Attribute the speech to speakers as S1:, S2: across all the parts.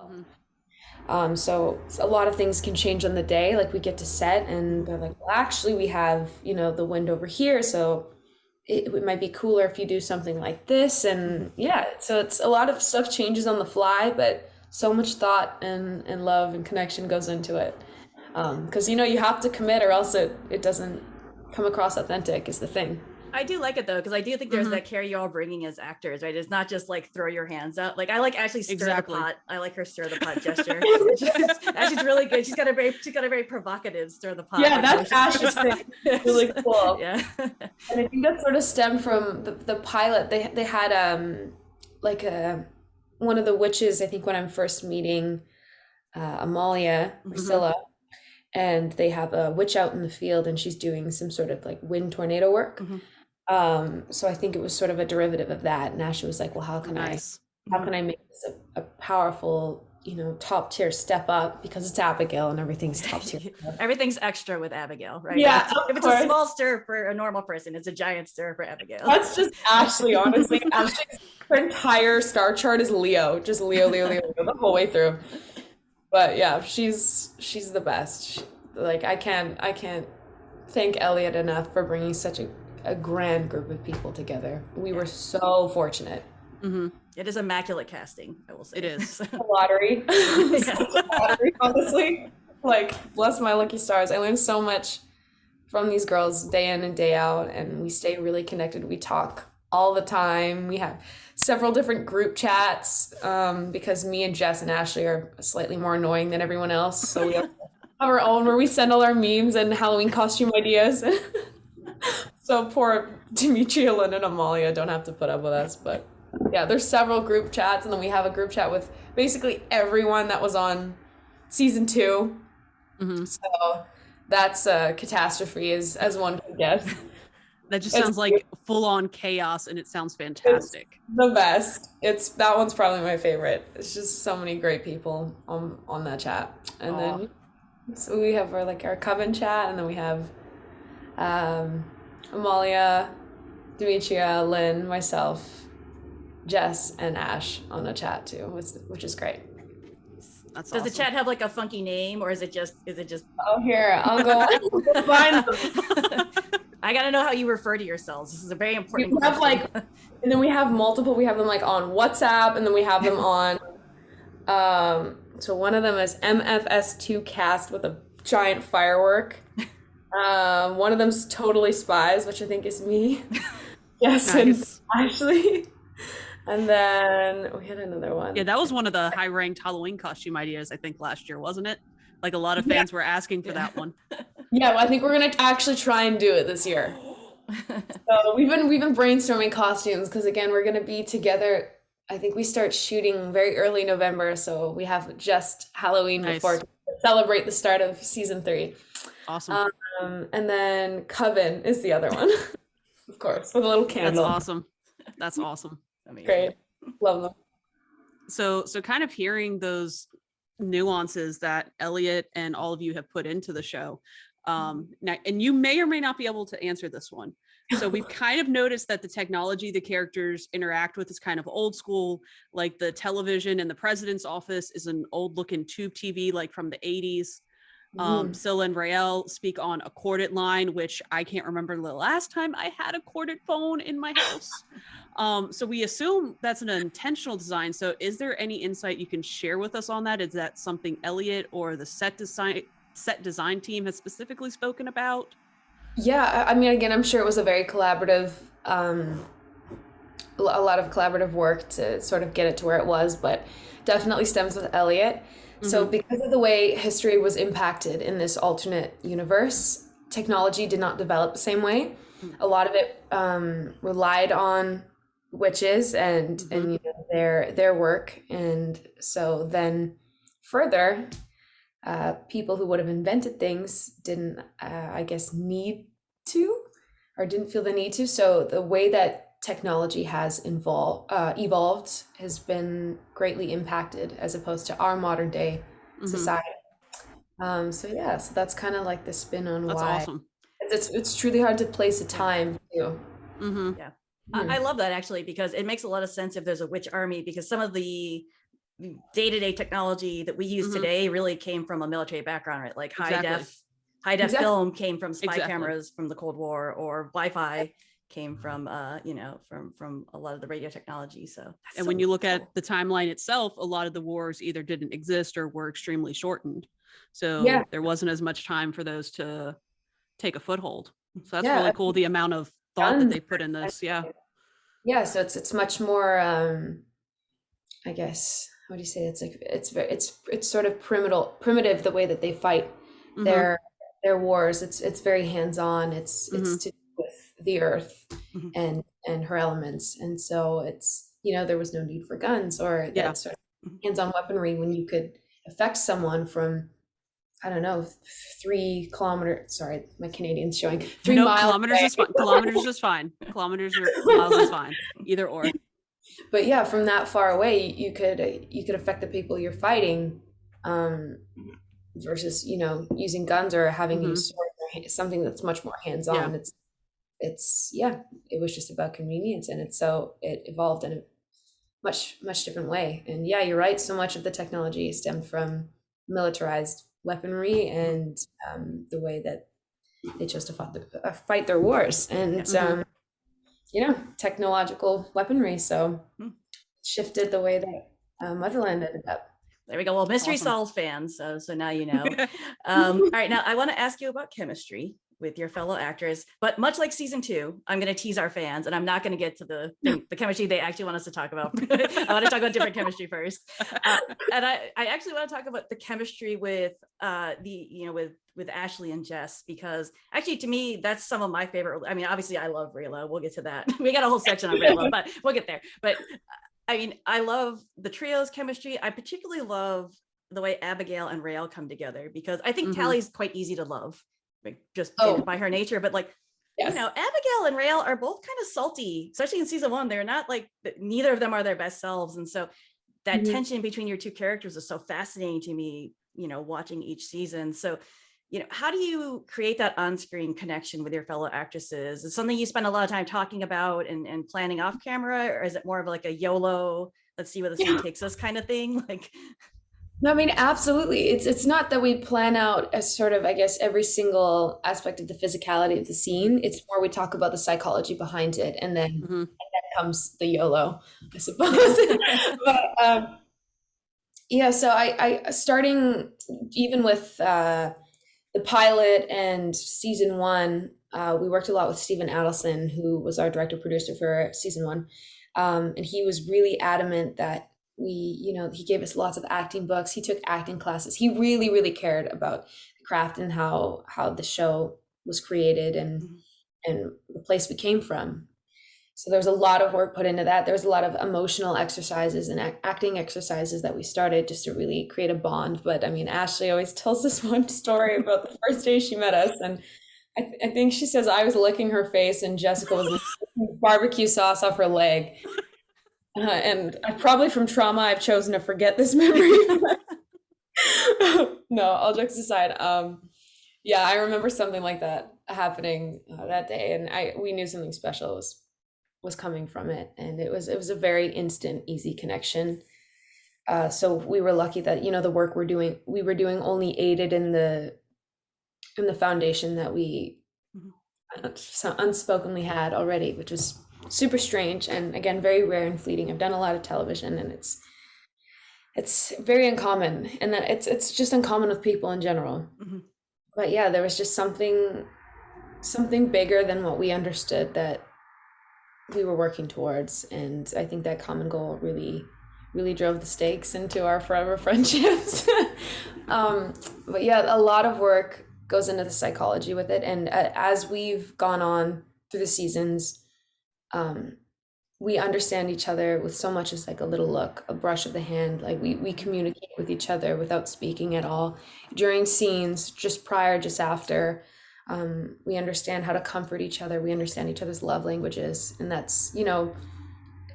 S1: Mhm.
S2: So a lot of things can change on the day. Like we get to set and they're like, well, actually we have, the wind over here. So it might be cooler if you do something like this. And yeah, so it's a lot of stuff changes on the fly, but so much thought and love and connection goes into it. Because, you have to commit or else it doesn't come across authentic is the thing.
S1: I do like it though, because I do think there's
S3: Mhm.
S1: that care you're all bringing as actors, right? It's not just like throw your hands out. Like I like actually stir the
S3: Exactly.
S1: pot. I like her stir the pot gesture. She's really good. She's got a very provocative stir the pot
S2: Yeah,
S1: like
S2: that's
S1: motion.
S2: Ash's thing. It's really cool.
S1: Yeah.
S2: And I think that sort of stemmed from the pilot. They had like one of the witches, I think when I'm first meeting Amalia
S3: Mhm.
S2: Priscilla, and they have a witch out in the field and she's doing some sort of like wind tornado work.
S3: Mhm.
S2: So I think it was sort of a derivative of that. And Ashley was like, well, how can I
S3: Nice.
S2: how can I make this a powerful, top tier step up because it's Abigail and everything's top tier.
S1: Everything's extra with Abigail, right? If
S2: Yeah,
S1: it's,
S2: of
S1: if it's a
S2: course.
S1: small stir for a normal person, it's a giant stir for Abigail.
S2: That's just Ashley, honestly. Ashley's her entire star chart is Leo, just Leo, Leo, Leo, Leo the whole way through. But yeah, she's the best. Like I can't thank Elliot enough for bringing such a grand group of people together. We were
S1: Yeah.
S2: so fortunate.
S3: Mhm.
S1: It is immaculate casting, I will say.
S3: It is.
S2: A lottery,
S1: Yeah.
S2: such a lottery, honestly. Like bless my lucky stars. I learned so much from these girls day in and day out, and we stay really connected. We talk all the time. We have several different group chats because me and Jess and Ashley are slightly more annoying than everyone else. So we have our own where we send all our memes and Halloween costume ideas. So poor Demetria, Lynn, and Amalia don't have to put up with us. But yeah, there's several group chats, and then we have a group chat with basically everyone that was on season two.
S3: Mhm.
S2: So that's a catastrophe, as one can guess.
S3: That just
S2: It's
S3: sounds like full on chaos, and it sounds
S2: it's
S3: fantastic.
S2: the best. It's that one's probably my favorite. It's just so many great people on that chat, and
S3: Aw.
S2: then so we have our coven chat, and then we have um, Amalia, Demetria, Lynn, myself, Jess, and Ash on the chat too, which is great.
S3: That's
S1: Does the
S3: awesome.
S1: chat have like a funky name, or is it just
S2: Oh, here I'll go. We'll find them.
S1: I gotta know how you refer to yourselves. This is a very
S2: We
S1: important
S2: have
S1: question.
S2: and then we have multiple. We have them like on WhatsApp, and then we have them on. So one of them is MFS2 cast with a giant firework. One of them's totally spies, which I think is me. Yes, and
S3: Nice.
S2: Ashley. And then we had another
S3: Yeah,
S2: one.
S3: that was one of the high ranked Halloween costume ideas, I think, last year, wasn't it? Like a lot of
S2: Yeah,
S3: fans were asking for
S1: Yeah.
S3: that one.
S2: yeah. Well, I think we're gonna actually try and do it this year. So we've been brainstorming costumes because again we're gonna be together. I think we start shooting very early November, so we have just Halloween before
S3: Nice.
S2: to celebrate the start of season three.
S3: Awesome.
S2: And then Coven is the other one, of course, with a little
S3: That's
S2: candle.
S3: awesome. That's awesome.
S1: Amazing.
S2: Great, love them.
S3: So kind of hearing those nuances that Elliot and all of you have put into the show. Now, and you may or may not be able to answer this one. So we've kind of noticed that the technology the characters interact with is kind of old school, like the television in the president's office is an old looking tube TV, like from the 80s.
S2: Mhm.
S3: Scylla and Rael speak on a corded line, which I can't remember the last time I had a corded phone in my house. So we assume that's an intentional design. So is there any insight you can share with us on that? Is that something Elliot or the set design team has specifically spoken about?
S2: Yeah, I mean, again, I'm sure it was a very collaborative, a lot of collaborative work to sort of get it to where it was, but definitely stems with Elliot. So,
S3: Mm-hmm.
S2: because of the way history was impacted in this alternate universe, technology did not develop the same way. A lot of it relied on witches
S3: Mm-hmm.
S2: and their work, and so then further, people who would have invented things didn't, I guess, need to or didn't feel the need to. So the way that technology has evolved has been greatly impacted as opposed to our modern day
S3: Mm-hmm.
S2: society. So yeah, so that's kind of like the spin on
S3: That's
S2: why
S3: awesome.
S2: it's truly hard to place a
S1: Yeah.
S2: time too.
S3: Mm-hmm.
S1: Yeah. I
S2: Mhm.
S1: love that actually, because it makes a lot of sense if there's a witch army, because some of the day-to-day technology that we use
S3: Mhm.
S1: today really came from a military background, right? Like high
S3: Exactly.
S1: def
S2: Exactly.
S1: film came from spy
S3: Exactly.
S1: cameras from the Cold War, or Wi-Fi came from from a lot of the radio technology. So that's
S3: And
S1: so
S3: when you look
S1: cool.
S3: at the timeline itself, a lot of the wars either didn't exist or were extremely shortened. So
S2: Yeah.
S3: there wasn't as much time for those to take a foothold. So that's
S2: Yeah,
S3: really cool, the amount of thought that
S2: guns.
S3: they put in this. Yeah.
S2: Yeah, so it's much more I guess, what do you say? It's like it's sort of primitive the way that they fight
S3: Mhm.
S2: their wars. It's very hands-on. It's
S3: Mhm.
S2: to do with the earth
S1: Mhm.
S2: and her elements. And so it's, there was no need for guns or
S3: Yeah.
S2: that sort of hands-on weaponry when you could affect someone from, I don't know, 3 kilometers. Sorry, my Canadian's showing 3
S3: No,
S2: miles
S3: kilometers
S2: away.
S3: is fine. Kilometers is fine. Kilometers or miles is fine. Either or.
S2: But yeah, from that far away, you could affect the people you're fighting, versus using guns or having
S3: Mhm.
S2: used sword or something that's much more hands-on.
S3: Yeah.
S2: It's it was just about convenience, and it evolved in a much different way. And yeah, you're right. So much of the technology stemmed from militarized weaponry and the way that they chose to fight their wars and
S3: Mhm.
S2: technological weaponry. So
S1: Mhm.
S2: shifted the way that Motherland ended up.
S1: There we go. Well, Mystery
S3: Awesome.
S1: Solved fans. So now you know. All right. Now I want to ask you about chemistry with your fellow actors, but much like season 2, I'm going to tease our fans, and I'm not going to get to the chemistry they actually want us to talk about. I want to talk about different chemistry first, and I actually want to talk about the chemistry with with Ashley and Jess, because actually to me that's some of my favorite. I mean, obviously I love Rayla. We'll get to that. We got a whole section on Rayla, but we'll get there. But I mean, I love the trio's chemistry. I particularly love the way Abigail and Rael come together, because I think
S3: Mhm.
S1: Tally's quite easy to love, like, just
S2: Oh.
S1: by her nature. But like,
S2: Yes.
S1: Abigail and Rael are both kind of salty, especially in season 1. They're not like, neither of them are their best selves. And so that
S2: Mhm.
S1: tension between your two characters is so fascinating to me, watching each season. So, how do you create that on-screen connection with your fellow actresses? Is it something you spend a lot of time talking about and planning off camera, or is it more of like a YOLO, let's see where the scene takes us kind of thing? Like,
S2: No, I mean, absolutely. It's not that we plan out as sort of, I guess, every single aspect of the physicality of the scene. It's more we talk about the psychology behind it, and then
S3: Mhm.
S2: comes the YOLO, I suppose. But yeah, so I starting even with the pilot and season 1, we worked a lot with Stephen Adelson, who was our director producer for season 1, and he was really adamant that he gave us lots of acting books. He took acting classes. He really, really cared about the craft and how the show was created and the place we came from. So there's a lot of work put into that. There's a lot of emotional exercises and acting exercises that we started just to really create a bond. But I mean, Ashley always tells this one story about the first day she met us. And I think she says I was licking her face and Jessica was licking barbecue sauce off her leg. And probably from trauma, I've chosen to forget this memory. No, all jokes aside. Yeah, I remember something like that happening that day. And we knew something special was coming from it, and it was a very instant, easy connection. So we were lucky that the work we were doing only aided in the foundation that we unspokenly had already, which was super strange and again very rare and fleeting. I've done a lot of television, and it's very uncommon, and that it's just uncommon with people in general.
S1: Mhm.
S2: But yeah, there was just something bigger than what we understood that we were working towards, and I think that common goal really drove the stakes into our forever friendships. But yeah, a lot of work goes into the psychology with it, and as we've gone on through the seasons, we understand each other with so much as like a little look, a brush of the hand. Like we communicate with each other without speaking at all during scenes, just prior, just after. We understand how to comfort each other. We understand each other's love languages. And that's,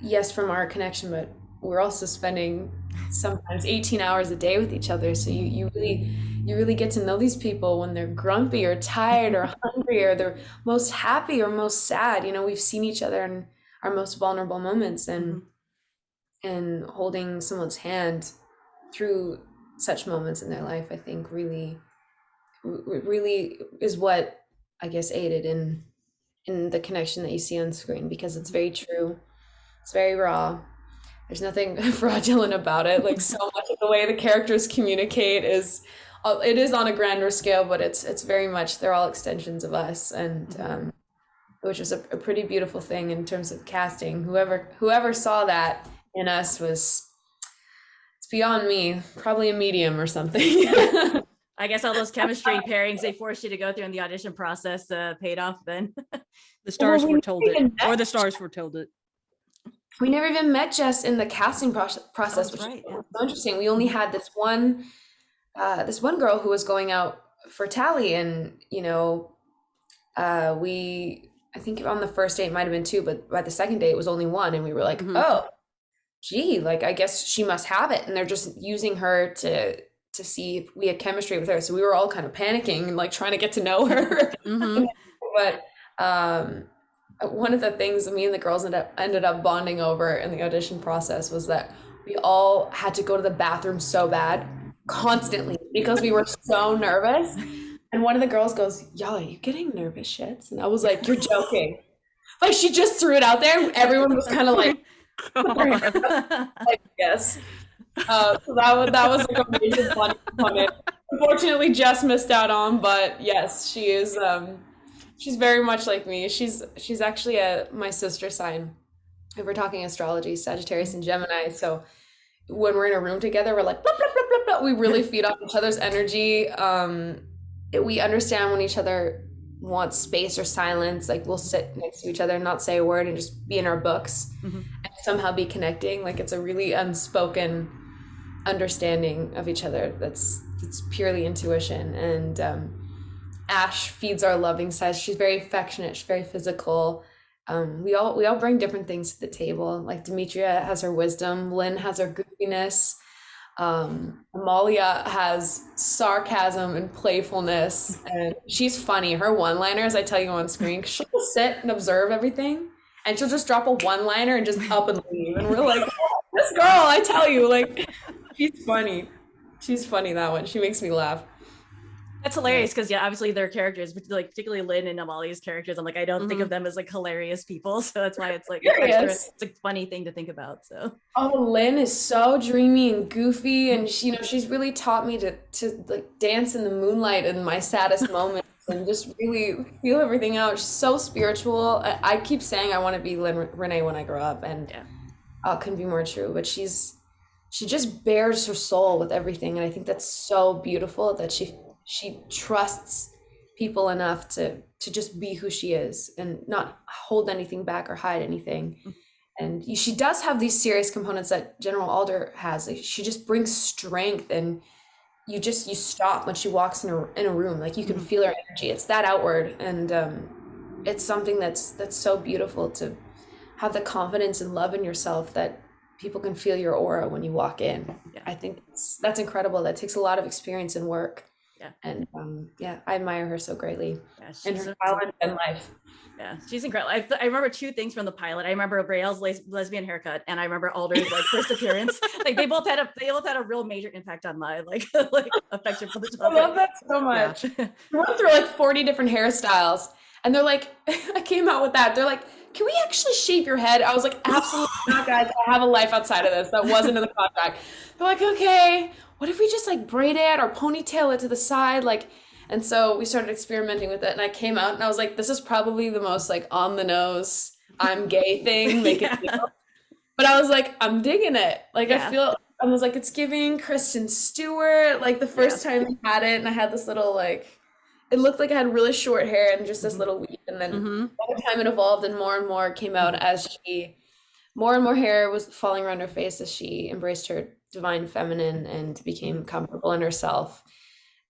S2: yes, from our connection, but we're also spending sometimes 18 hours a day with each other. So you really get to know these people when they're grumpy or tired or hungry, or they're most happy or most sad. We've seen each other in our most vulnerable moments. And and holding someone's hand through such moments in their life, I think really is what I guess aided in the connection that you see on screen, because it's very true, it's very raw. There's nothing fraudulent about it. Like, so much of the way the characters communicate is, it is on a grander scale, but it's very much, they're all extensions of us, and which was a pretty beautiful thing in terms of casting. Whoever saw that in us it's beyond me, probably a medium or something.
S1: I guess all those chemistry pairings they forced you to go through in the audition process paid off then.
S3: The stars
S2: Well, we
S3: foretold it,
S2: even
S3: or
S2: met
S3: the stars foretold it.
S2: We never even met Jess in the casting process, which
S1: right,
S2: is so interesting. We only had this one girl who was going out for tally, and I think on the first date it might have been two, but by the second date it was only one, and we were like, oh, gee, like I guess she must have it, and they're just using her to see if we had chemistry with her. So we were all kind of panicking and like trying to get to know her. But one of the things me and the girls ended up bonding over in the audition process was that we all had to go to the bathroom so bad constantly because we were so nervous. And one of the girls goes, "Y'all, are you getting nervous shits?" And I was like, "You're joking." Like, she just threw it out there, and everyone was kind of like, yes. So that was like a major fun component. Unfortunately, Jess missed out on, but yes, she is. She's very much like me. She's actually my sister sign. If we're talking astrology, Sagittarius and Gemini. So when we're in a room together, we're like, blah, blah, blah, blah, blah. We really feed off each other's energy. We understand when each other wants space or silence. Like, we'll sit next to each other and not say a word and just be in our books and somehow be connecting. Like, it's a really unspoken understanding of each other. It's purely intuition. And Ash feeds our loving side. She's very affectionate. She's very physical. We all bring different things to the table. Like, Demetria has her wisdom. Lynn has her goofiness. Amalia has sarcasm and playfulness, and she's funny. Her one-liners, I tell you on screen, she'll sit and observe everything, and she'll just drop a one-liner and just up and leave. And we're like, oh, this girl, I tell you, like, she's funny. She's funny, that one. She makes me laugh.
S1: That's hilarious because obviously their characters, like particularly Lynn and Amalia's characters, I'm like, I don't think of them as like hilarious people, so that's why it's like it's a funny thing to think about. So
S2: Lynn is so dreamy and goofy, and she's really taught me to like dance in the moonlight in my saddest moments and just really feel everything out. She's so spiritual. I keep saying I want to be Lynn Renee when I grow up, and couldn't be more true. But she just bears her soul with everything, and I think that's so beautiful that she trusts people enough to just be who she is and not hold anything back or hide anything. And she does have these serious components that General Alder has. Like, she just brings strength, and you stop when she walks in a room. Like, you can feel her energy. It's that outward, and it's something that's so beautiful to have the confidence and love in yourself that people can feel your aura when you walk in. I think that's incredible. That takes a lot of experience and work. And I admire her so greatly, and her talent and life.
S1: Yeah, she's incredible. I remember two things from the pilot. I remember Braille's lesbian haircut, and I remember Alder's like first appearance. Like, they both had a real major impact on my like affection for the topic.
S2: I love that so much. We went through like 40 different hairstyles, and they're like, I came out with that. They're like, can we actually shave your head? I was like, absolutely not, guys. I have a life outside of this. That wasn't in the contract. They're like, okay, what if we just like braid it or ponytail it to the side? Like, and so we started experimenting with it, and I came out and I was like, this is probably the most like on the nose, I'm gay thing they can do. But I was like, I'm digging it. Like, I was like, it's giving Kristen Stewart. Like, the first time we had it, and I had this little like, it looked like I had really short hair and just this little weave. And then over time it evolved, and more came out as more and more hair was falling around her face as she embraced her divine feminine and became comfortable in herself.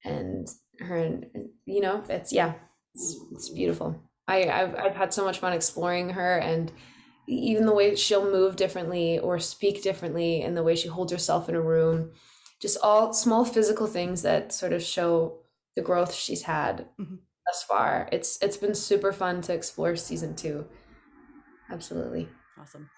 S2: And her, it's beautiful. I've had so much fun exploring her, and even the way she'll move differently or speak differently, and the way she holds herself in a room, just all small physical things that sort of show the growth she's had thus far. It's been super fun to explore season 2. Absolutely.
S1: Awesome.